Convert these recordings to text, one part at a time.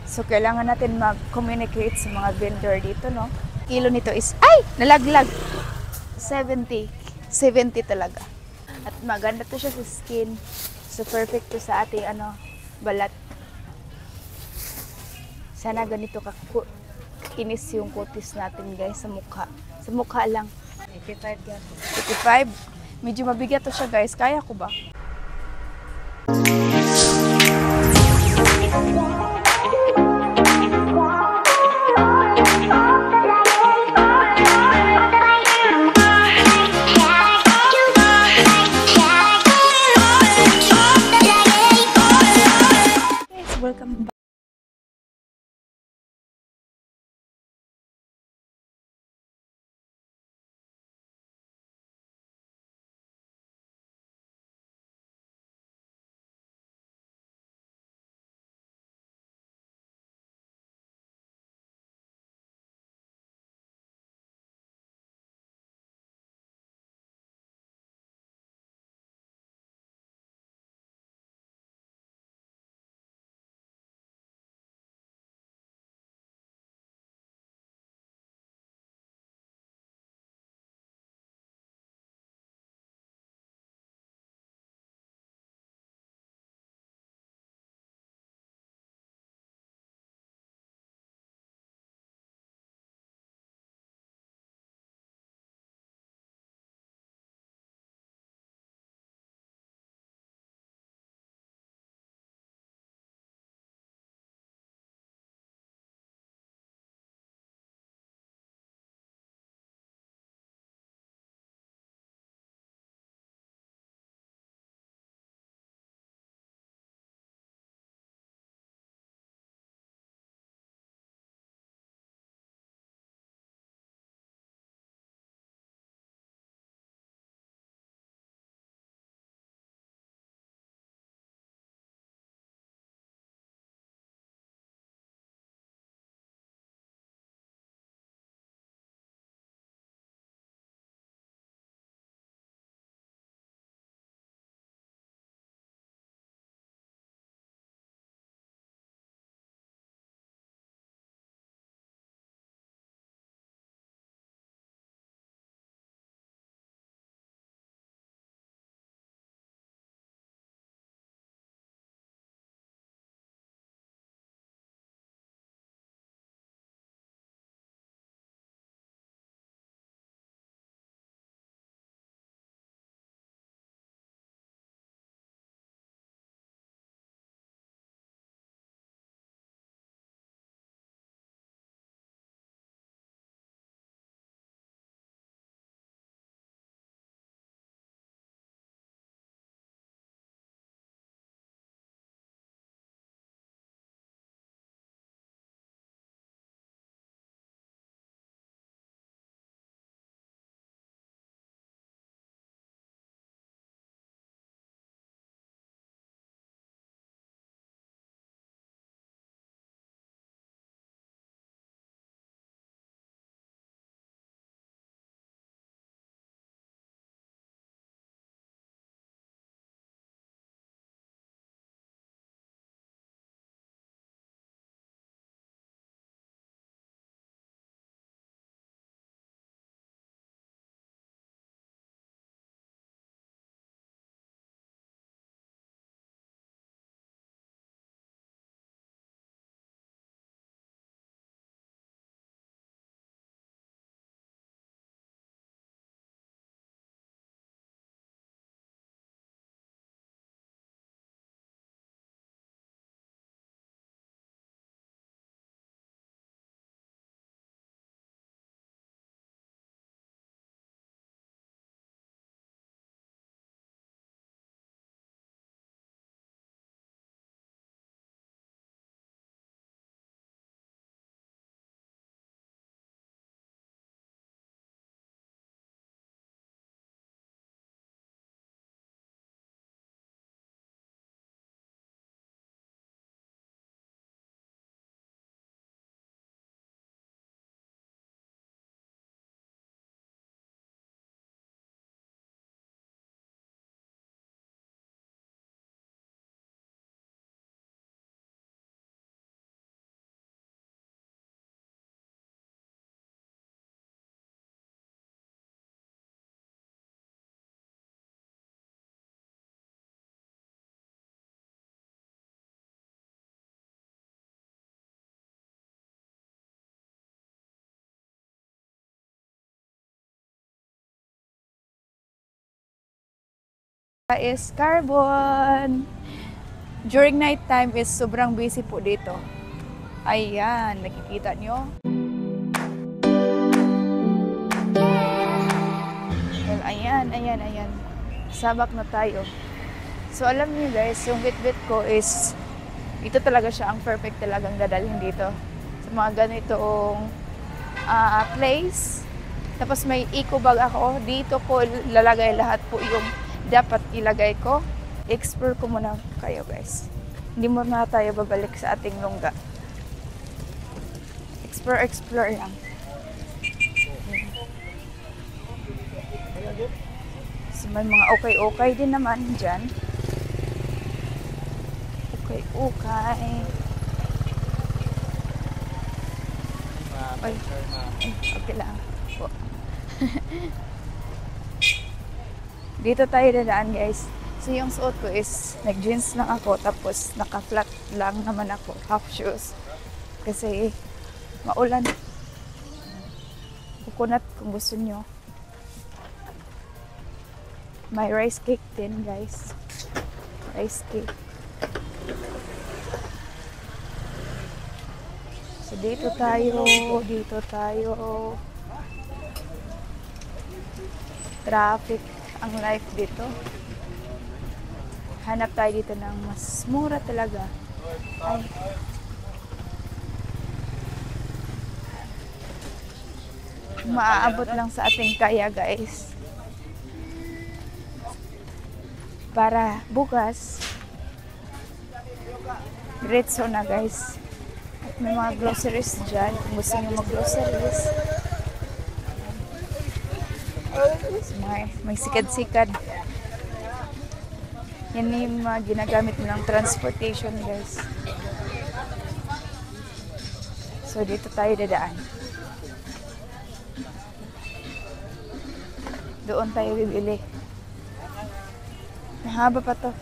So, kailangan natin mag-communicate sa mga vendor dito, no? Kilo nito is, ay! Nalaglag! 70. 70 talaga. At maganda to siya sa skin. So, perfect to sa ating, balat. Sana ganito kinis yung kutis natin, guys, sa mukha. Sa mukha lang. 85 yan. 85. Medyo mabigat to siya, guys. Kaya ko ba? Welcome back. Is Carbon. During night time is sobrang busy po dito. Ayan, nakikita nyo. Well, ayan. Sabak na tayo. So, alam niyo guys, yung bit-bit ko is, ito talaga siya ang perfect talagang dadalhin dito. Sa mga ganitong place. Tapos may eco bag ako. Dito ko lalagay lahat po yung dapat ilagay ko. Explore ko muna kayo guys. Hindi muna tayo babalik sa ating lungga. Explore lang. So may mga okay din naman dyan. Okay. Ay, okay lang po. Dito tayo dadaan guys. So yung suot ko is nag-jeans lang ako tapos naka-flat lang naman ako, half shoes. Kasi maulan. Coconut kung gusto nyo. May rice cake din guys. Rice cake. So dito tayo. Traffic ang life dito. Hanap tayo dito ng mas mura talaga. Ay. Maaabot lang sa ating kaya guys. Para bukas diretso na guys. At may mga groceries dyan. Kung gusto nyo mag-groceries. May sikad-sikad. Yan yung mga ginagamit ng transportation guys. So dito tayo dadaan. Doon tayo bibili. Mahaba pa to.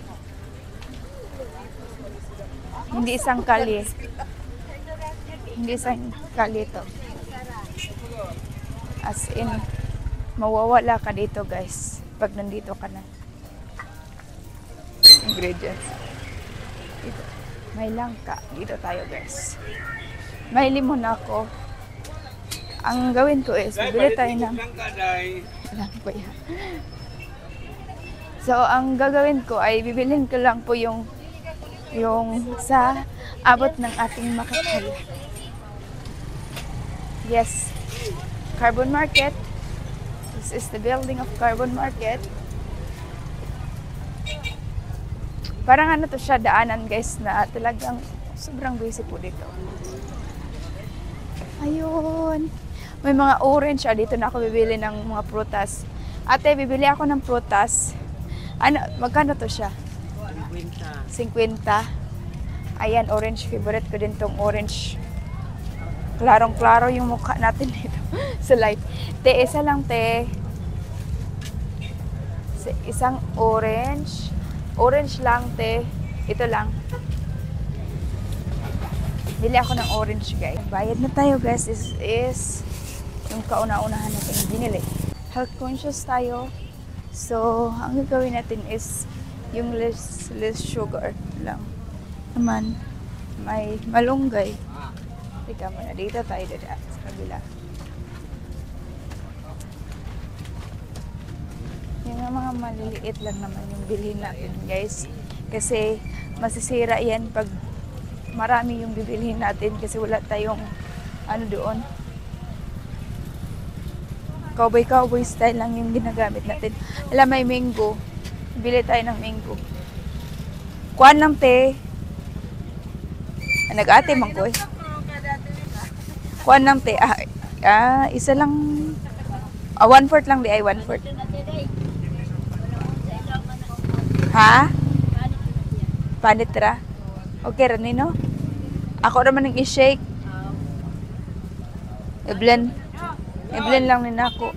Hindi isang kalye. To. As in, mawawala ka dito guys pag nandito ka na. Ingredients. Dito. May langka. Dito tayo guys. May limon ako. Ang gawin ko is bibili tayo ng langka yan. So ang gagawin ko ay bibilhin ko lang po yung sa abot ng ating makakaya. Yes. Carbon Market. This is the building of Carbon Market. Parang ano to siya, daanan guys na talagang sobrang busy po dito. Ayun. May mga orange. Dito na ako bibili ng mga prutas. Ate, bibili ako ng prutas. Ano, magkano to siya? 50. Ayan, orange. Favorite ko din tong orange. Klarong-klaro yung mukha natin dito sa live. Te, isa lang te. Isang orange. Orange lang te. Ito lang. Bili ako ng orange guys. Bayad na tayo guys. This is yung kauna-unahan natin binili. Health conscious tayo. So, ang gagawin natin is yung less sugar lang. Naman, may malunggay. Teka muna, dito tayo dadaan sa kabila. Yung mga maliliit lang naman yung bilhin natin guys. Kasi masisira yan pag marami yung bibilhin natin kasi wala tayong ano doon. Cowboy style lang yung ginagamit natin. Alam, may mango. Bili tayo ng mango. Kuan lang te. Nag-ate man ko eh. Kuan lang te. Isa lang. 1/4 lang di ay 1/4. Ha? Panitra. Okay rin no? Ako naman ng i-shake. I-blend lang din ako.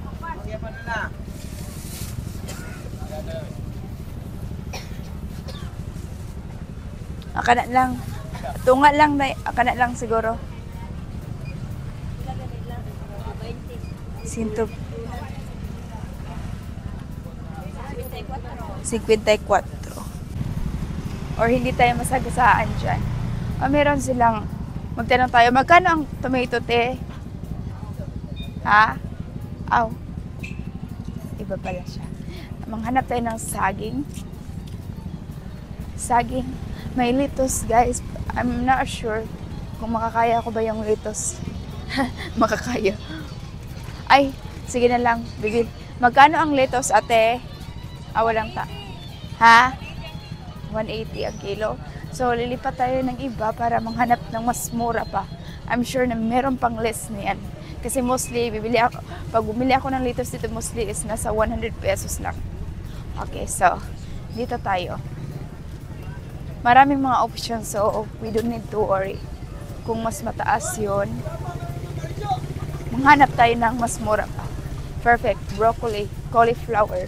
Akana lang. Tunga lang na. Akana lang siguro. Sinto. Or hindi tayo masagasaan dyan. O meron silang, magtanong tayo, magkano ang tomato, te? Ha? Aw. Iba pala siya. Manghanap tayo ng saging. Saging. May lettuce, guys. I'm not sure kung makakaya ko ba yung lettuce. Makakaya. Ay, sige na lang. Bigil. Magkano ang lettuce, ate? Walang ta. Ha? 180 ang kilo. So, lilipat tayo ng iba para manghanap ng mas mura pa. I'm sure na meron pang less niyan. Kasi mostly, pag bumili ako ng lettuce dito, mostly is nasa 100 pesos lang. Okay, so, dito tayo. Maraming mga options, so we don't need to worry. Kung mas mataas yun, manghanap tayo ng mas mura pa. Perfect. Broccoli, cauliflower.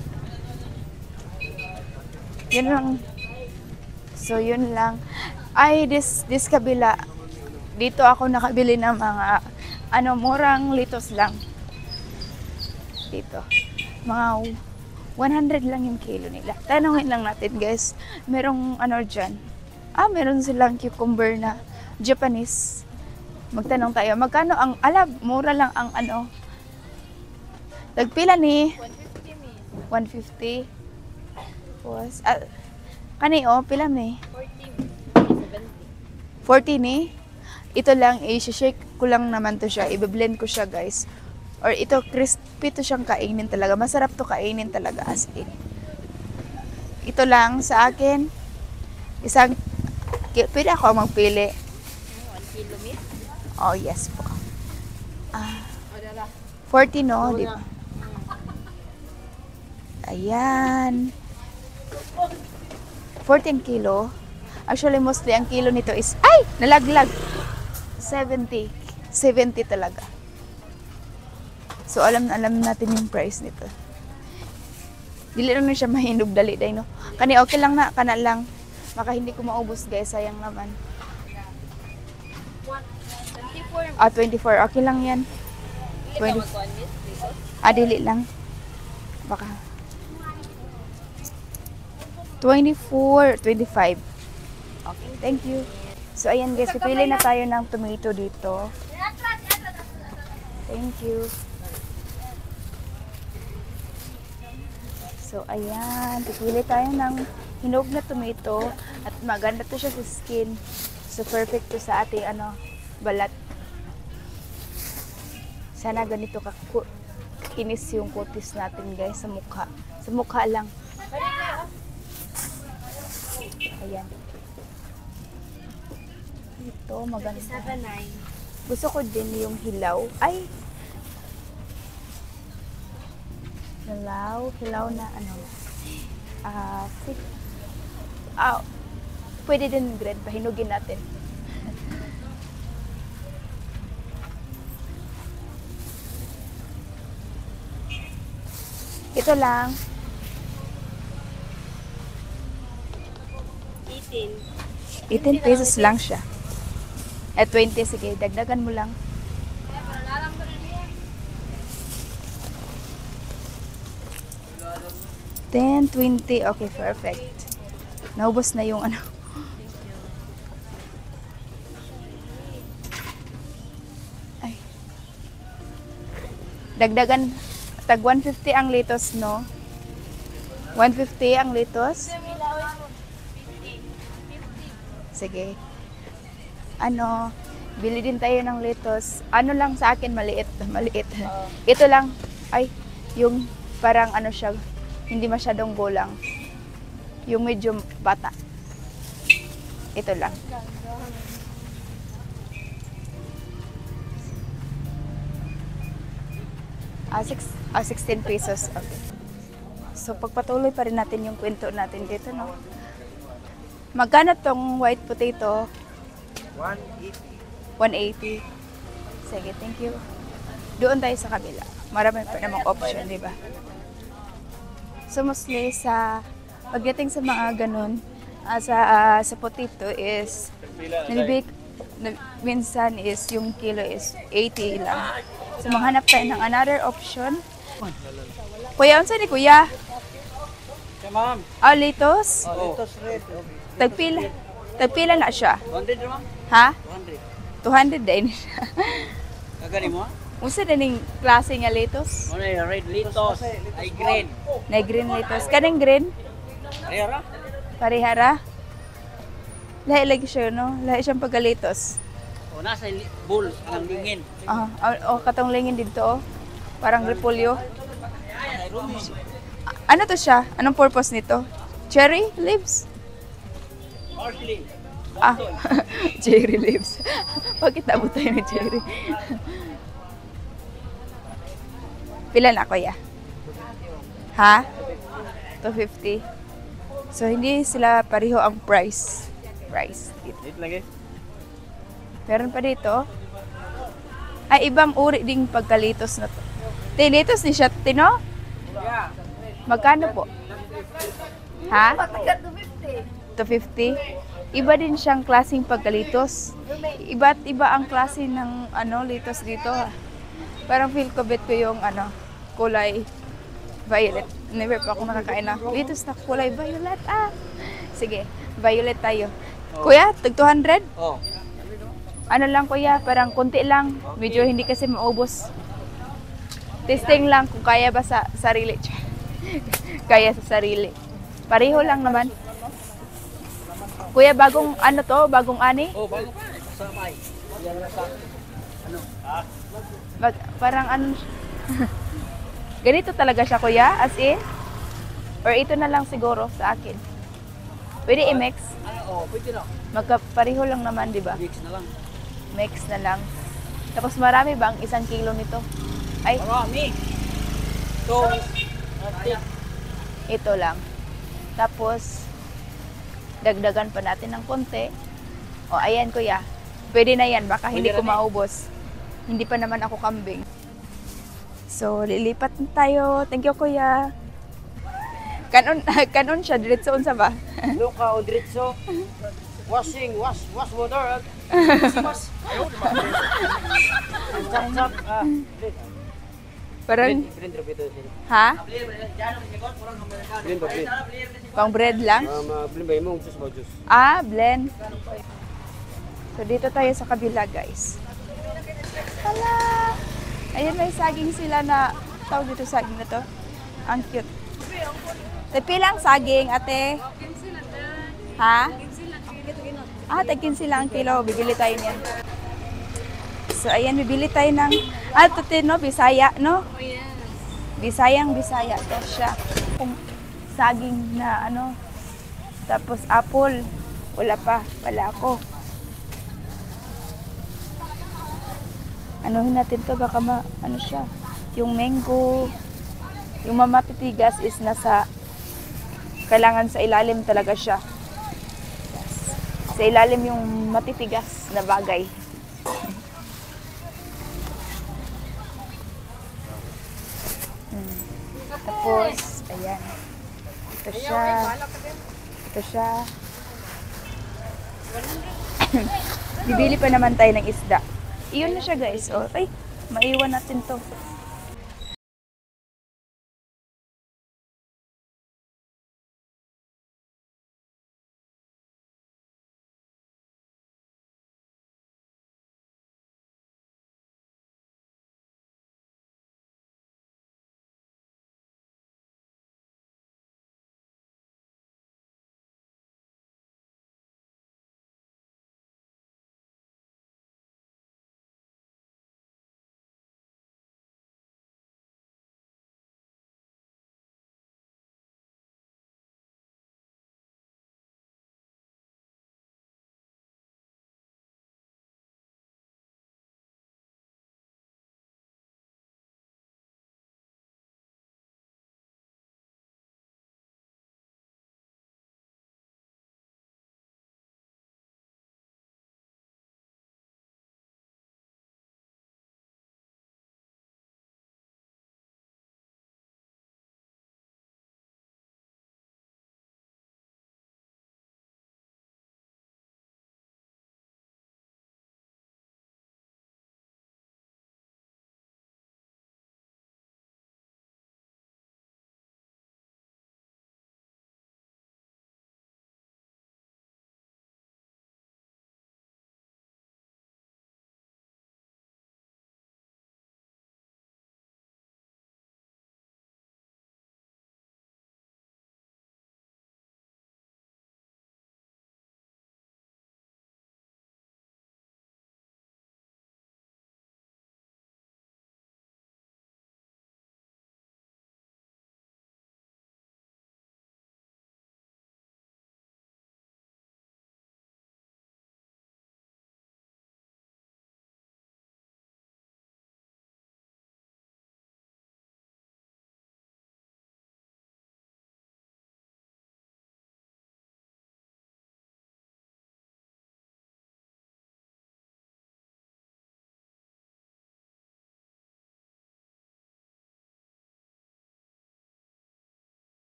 Yun lang. So, yun lang. Ay, this kabila. Dito ako nakabili ng mga, murang lettuce lang. Dito. Mga 100 lang yung kilo nila. Tanungin lang natin, guys. Merong, dyan. Meron silang cucumber na Japanese. Magtanong tayo. Magkano ang, mura lang ang Tagpila ni? 150. Was, pila ni? 40 ni? Ito lang, i-shake ko lang naman to siya. I-blend ko siya, guys. Or ito, crispy to siyang kainin talaga. Masarap to kainin talaga, as in. Ito lang sa akin. Pwede ako magpili. 1 kilo meat? Oh, yes po. 40, no? Di ba? Ayan. 14 kilo. Actually, mostly ang kilo nito is, nalaglag. 70. 70 talaga. So, alam natin yung price nito. Dili lang siya mahinog dali, day, no? Kani, okay lang na, kana lang. Maka hindi ko maubos, guys. Sayang naman. 24. 24. Okay lang yan. 20. Dili lang. Baka. 24, 25. Okay, thank you. So, ayan guys, pipili na tayo ng tomato dito. Thank you. So, ayan, pipili tayo ng hinog na tomato at maganda to siya sa skin. So, perfect to sa ating balat. Sana ganito kinis yung kutis natin, guys, sa mukha. Sa mukha lang. Ayan. Ito, maganda. Gusto ko din yung hilaw. Hilaw na pwede din green, pahinugin natin. Ito lang. 18 pesos lang siya. 20, sige, dagdagan mo lang. $10, $20, okay, perfect. Naubos na yung Ay. Dagdagan, tag 150 ang lettuce, no? 150 ang lettuce. Sige. Bili din tayo ng lettuce. Lang sa akin, maliit. Ito lang, yung parang siya, hindi masyadong gulang. Yung medyo bata. Ito lang. Ah, 16 pesos. Okay. So, pagpatuloy pa rin natin yung kwento natin dito, no? Magkano tong white potato? 180. Sige, thank you. Doon tayo sa kabila. Marami pa namang option, di ba? So, mostly pagdating sa mga ganun, sa potato is, minsan is yung kilo is 80 lang. So, maghanap tayo ng another option. Kuya, unsa ni kuya? ma'am. Ah, litos? Oh, ito red. Tagpila. Tagpila na siya. 100 ma'am. Ha? 200. 200 din. Kagani mo? Unsa na ning klase nga litos? Ano yung red litos? Ay green. Na green litos. Kaning green? Ayara? Parihara? Lahi lagi siya, no? Lahi siyang pagkalitos. O nasa bowl ang lingin. Katong lingin dito, oh. Parang repolyo. Ano to siya? Anong purpose nito? Cherry leaves? Parsley. Ah, cherry leaves. Bakit tabo tayo ng cherry? Pila na, kuya? Ha? 250. So, hindi sila pareho ang price. Dito lagi. Meron pa dito. Ay, ibang uri ding pagkalitos na to. Tilitos ni siya, Tino? Magkano po? Ha? 250. Iba din siyang klaseng pagkalitos. Iba't iba ang klase ng litos dito. Parang feel ko bet ko yung kulay violet. Never pa ako nakakain na litos na kulay violet. Sige, violet tayo. Kuya, tag 200? Oh. Ano lang kuya, parang konti lang. Medyo hindi kasi maubos. Testing lang kung kaya ba sa sarili. Kaya sa sarili. Pareho lang naman. Kuya, bagong bagong ani? Oh, bago pa. Samay. Yan na sa Parang ganito talaga siya kuya, as in? Or ito na lang siguro sa akin? Pwede i-mix? Pwede na. Magkapareho lang naman, di ba? Mix na lang. Mix na lang. Tapos marami ba ang 1 kilo nito? Ay, Marami. So, ito lang. Tapos, dagdagan pa natin ng konti. O, ayan kuya. Pwede na yan. Baka hindi ko maubos. Hindi pa naman ako kambing. So, lilipat na tayo. Thank you kuya. Kanon siya. Diretso unsa ba? Luka o diretso. Wash water. Wash. Ayaw, chap. Parang, Blend ito. ha? Blend. Pang bread lang? Blend ba yung juice? Blend. So, dito tayo sa kabila, guys. Hala! Ayun, may saging sila na, tawag dito saging na to. Ang cute. Pilang saging, ate? Ha? Tagkin sila ang kilo. Bibili tayo niyan. So, ayan, bibili tayo ng, ito no, Bisaya, no? Bisaya to siya. Kung saging na, tapos apple. Wala ako. Anuhin natin to, baka siya. Yung mango, yung mamapitigas is kailangan sa ilalim talaga siya. Yes. Sa ilalim yung matitigas na bagay. Tapos, ayan. Ito siya. Bibili pa naman tayo ng isda. Iyon na siya guys. Ay, maiwan natin to.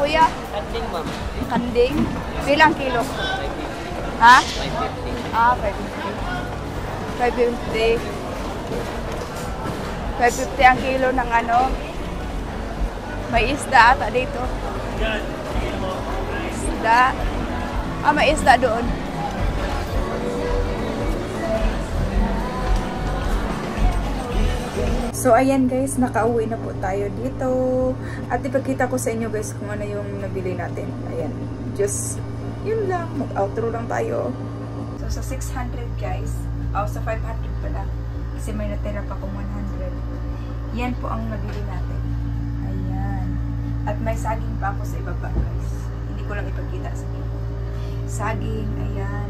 kuya? Kanding, ma'am. Kanding? Ilang kilo? Ha? 550. Ah, 550. 550 ang kilo ng ano. May isda ata dito. Isda. Ah, may isda doon. So, ayan guys, nakauwi na po tayo dito. At ipagkita ko sa inyo guys kung ano yung nabili natin. Ayan. Just, yun lang. Mag-outro lang tayo. So, sa 600 guys. Sa 500 pala. Kasi may natira pa kung 100. Yan po ang nabili natin. Ayan. At may saging pa ako sa ibaba guys. Hindi ko lang ipagkita sa inyo. Saging, ayan.